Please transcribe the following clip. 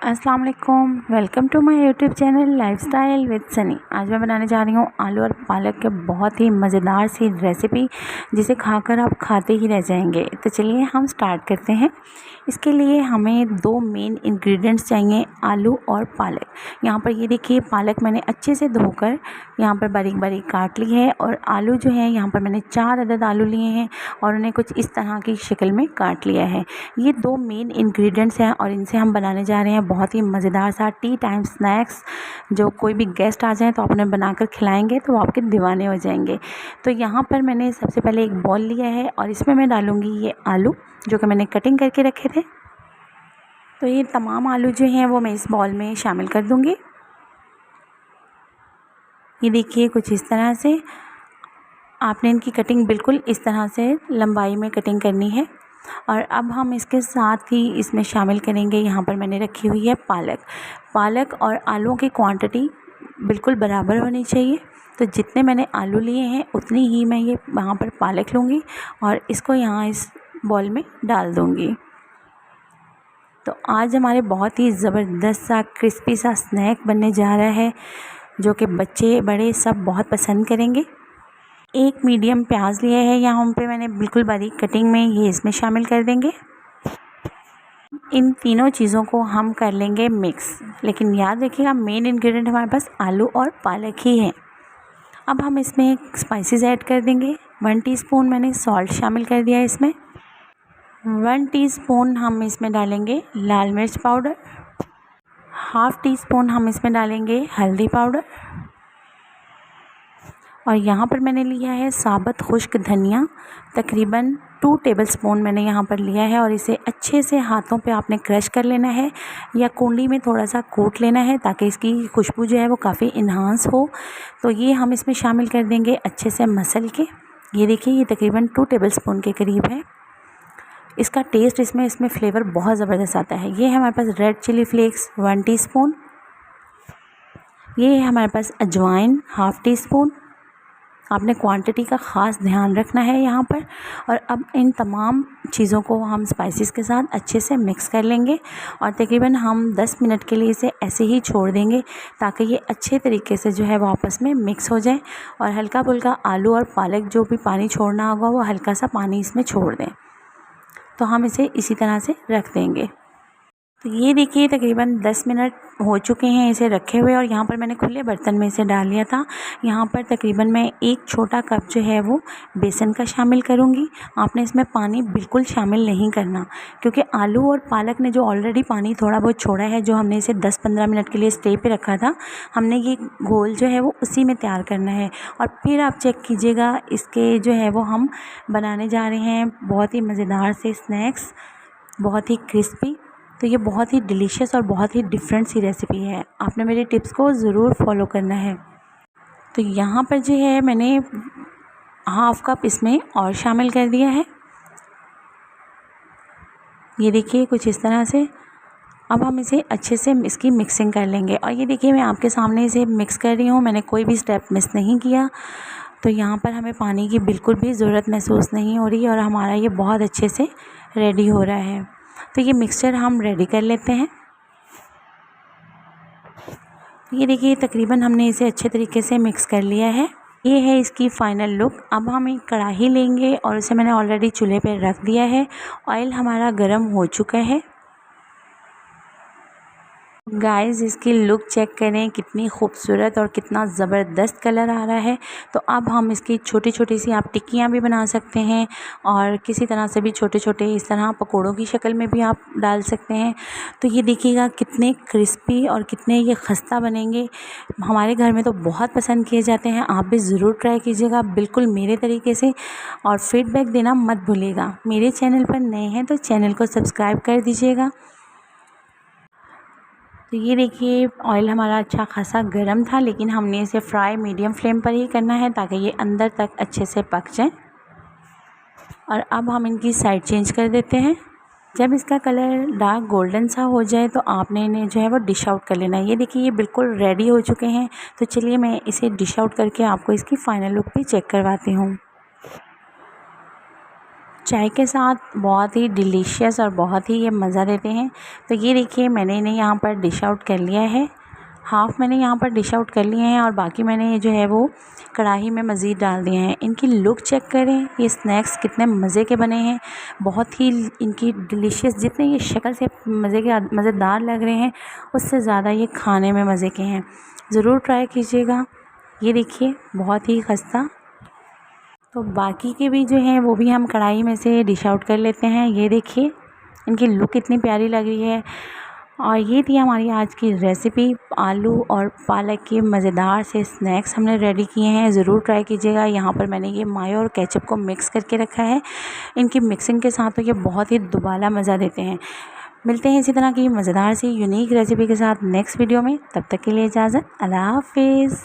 अस्सलाम वालेकुम, welcome to my YouTube channel lifestyle with Sunny. आज मैं बनाने जा रही हूँ आलू और पालक के बहुत ही मज़ेदार सी रेसिपी, जिसे खाकर आप खाते ही रह जाएंगे। तो चलिए हम स्टार्ट करते हैं। इसके लिए हमें दो मेन इंग्रेडिएंट्स चाहिए, आलू और पालक। यहाँ पर ये देखिए, पालक मैंने अच्छे से धोकर यहाँ पर बारीक बारीक काट ली है, और आलू जो है यहाँ पर मैंने 4 अदद आलू लिए हैं और उन्हें कुछ इस तरह की शक्ल में काट लिया है। ये दो मेन इंग्रेडिएंट्स हैं और इनसे हम बनाने जा रहे हैं बहुत ही मज़ेदार सा टी टाइम स्नैक्स। जो कोई भी गेस्ट आ जाए तो आप उन्हें बनाकर खिलाएंगे तो वो आपके दीवाने हो जाएंगे। तो यहाँ पर मैंने सबसे पहले एक बॉल लिया है और इसमें मैं डालूँगी ये आलू, जो कि मैंने कटिंग करके रखे थे। तो ये तमाम आलू जो हैं वो मैं इस बॉल में शामिल कर दूँगी। ये देखिए, कुछ इस तरह से आपने इनकी कटिंग बिल्कुल इस तरह से लंबाई में कटिंग करनी है। और अब हम इसके साथ ही इसमें शामिल करेंगे, यहाँ पर मैंने रखी हुई है पालक और आलूओं की क्वांटिटी बिल्कुल बराबर होनी चाहिए। तो जितने मैंने आलू लिए हैं उतनी ही मैं ये वहाँ पर पालक लूँगी और इसको यहाँ इस बॉल में डाल दूँगी। तो आज हमारे बहुत ही ज़बरदस्त सा क्रिस्पी सा स्नैक बनने जा रहा है, जो कि बच्चे बड़े सब बहुत पसंद करेंगे। एक मीडियम प्याज लिया है यहाँ पे मैंने बिल्कुल बारीक कटिंग में, ये इसमें शामिल कर देंगे। इन तीनों चीज़ों को हम कर लेंगे मिक्स, लेकिन याद रखिएगा मेन इंग्रेडिएंट हमारे पास आलू और पालक ही है। अब हम इसमें स्पाइसेस ऐड कर देंगे। 1 टीस्पून मैंने सॉल्ट शामिल कर दिया है इसमें। 1 टीस्पून हम इसमें डालेंगे लाल मिर्च पाउडर। हाफ़ टी स्पून हम इसमें डालेंगे हल्दी पाउडर। और यहाँ पर मैंने लिया है साबुत खुश्क धनिया, तकरीबन 2 टेबलस्पून मैंने यहाँ पर लिया है, और इसे अच्छे से हाथों पे आपने क्रश कर लेना है या कूंडी में थोड़ा सा कूट लेना है, ताकि इसकी खुशबू जो है वो काफ़ी इन्हांस हो। तो ये हम इसमें शामिल कर देंगे अच्छे से मसल के। ये देखिए, ये तकरीबन 2 टेबलस्पून के करीब है। इसका टेस्ट इसमें फ्लेवर बहुत ज़बरदस्त आता है। ये है हमारे पास रेड चिली फ्लेक्स 1 टीस्पून। ये है हमारे पास अजवाइन हाफ़ टी स्पून। आपने क्वांटिटी का ख़ास ध्यान रखना है यहाँ पर। और अब इन तमाम चीज़ों को हम स्पाइसेस के साथ अच्छे से मिक्स कर लेंगे और तकरीबन हम 10 मिनट के लिए इसे ऐसे ही छोड़ देंगे, ताकि ये अच्छे तरीके से जो है वो आपस में मिक्स हो जाए और हल्का फुल्का आलू और पालक जो भी पानी छोड़ना होगा वो हल्का सा पानी इसमें छोड़ दें। तो हम इसे इसी तरह से रख देंगे। तो ये देखिए, तकरीबन 10 मिनट हो चुके हैं इसे रखे हुए, और यहाँ पर मैंने खुले बर्तन में इसे डाल लिया था। यहाँ पर तकरीबन मैं 1 छोटा कप जो है वो बेसन का शामिल करूँगी। आपने इसमें पानी बिल्कुल शामिल नहीं करना, क्योंकि आलू और पालक ने जो ऑलरेडी पानी थोड़ा बहुत छोड़ा है, जो हमने इसे 10-15 मिनट के लिए स्टे पे रखा था, हमने ये घोल जो है वो उसी में तैयार करना है। और फिर आप चेक कीजिएगा, इसके जो है वो हम बनाने जा रहे हैं बहुत ही मज़ेदार से स्नैक्स, बहुत ही क्रिस्पी। तो ये बहुत ही डिलीशियस और बहुत ही डिफरेंट सी रेसिपी है। आपने मेरे टिप्स को ज़रूर फॉलो करना है। तो यहाँ पर जो है मैंने हाफ़ कप इसमें और शामिल कर दिया है। ये देखिए, कुछ इस तरह से। अब हम इसे अच्छे से इसकी मिक्सिंग कर लेंगे। और ये देखिए, मैं आपके सामने इसे मिक्स कर रही हूँ, मैंने कोई भी स्टेप मिस नहीं किया। तो यहाँ पर हमें पानी की बिल्कुल भी ज़रूरत महसूस नहीं हो रही, और हमारा ये बहुत अच्छे से रेडी हो रहा है। तो ये मिक्सचर हम रेडी कर लेते हैं। ये देखिए, तकरीबन हमने इसे अच्छे तरीके से मिक्स कर लिया है। ये है इसकी फ़ाइनल लुक। अब हम एक कढ़ाई लेंगे और उसे मैंने ऑलरेडी चूल्हे पे रख दिया है। ऑयल हमारा गर्म हो चुका है। गाइस, इसकी लुक चेक करें, कितनी खूबसूरत और कितना ज़बरदस्त कलर आ रहा है। तो अब हम इसकी छोटी छोटी सी आप टिक्कियाँ भी बना सकते हैं, और किसी तरह से भी छोटे छोटे इस तरह पकोड़ों की शक्ल में भी आप डाल सकते हैं। तो ये देखिएगा कितने क्रिस्पी और कितने ये खस्ता बनेंगे। हमारे घर में तो बहुत पसंद किए जाते हैं। आप भी ज़रूर ट्राई कीजिएगा बिल्कुल मेरे तरीके से, और फीडबैक देना मत भूलिएगा। मेरे चैनल पर नए हैं तो चैनल को सब्सक्राइब कर दीजिएगा। तो ये देखिए, ऑयल हमारा अच्छा खासा गर्म था, लेकिन हमने इसे फ्राई मीडियम फ्लेम पर ही करना है, ताकि ये अंदर तक अच्छे से पक जाए। और अब हम इनकी साइड चेंज कर देते हैं। जब इसका कलर डार्क गोल्डन सा हो जाए तो आपने इन्हें जो है वो डिश आउट कर लेना है। ये देखिए, ये बिल्कुल रेडी हो चुके हैं। तो चलिए मैं इसे डिश आउट करके आपको इसकी फ़ाइनल लुक भी चेक करवाती हूँ। चाय के साथ बहुत ही डिलीशियस और बहुत ही ये मज़ा देते हैं। तो ये देखिए मैंने इन्हें यहाँ पर डिश आउट कर लिया है, हाफ़ मैंने यहाँ पर डिश आउट कर लिए हैं और बाकी मैंने जो है वो कढ़ाई में मज़ीद डाल दिए हैं। इनकी लुक चेक करें, ये स्नैक्स कितने मज़े के बने हैं, बहुत ही इनकी डिलीशियस। जितने ये शक्ल से मज़ेदार लग रहे हैं उससे ज़्यादा ये खाने में मज़े के हैं। ज़रूर ट्राई कीजिएगा। ये देखिए बहुत ही खस्ता। तो बाकी के भी जो हैं वो भी हम कढ़ाई में से डिश आउट कर लेते हैं। ये देखिए इनकी लुक कितनी प्यारी लग रही है। और ये थी हमारी आज की रेसिपी, आलू और पालक के मज़ेदार से स्नैक्स हमने रेडी किए हैं। ज़रूर ट्राई कीजिएगा। यहाँ पर मैंने ये मायो और केचप को मिक्स करके रखा है। इनकी मिक्सिंग के साथ तो ये बहुत ही दुबाला मज़ा देते हैं। मिलते हैं इसी तरह की मज़ेदार सी यूनिक रेसिपी के साथ नेक्स्ट वीडियो में। तब तक के लिए इजाज़त, अल्लाह हाफ़िज़।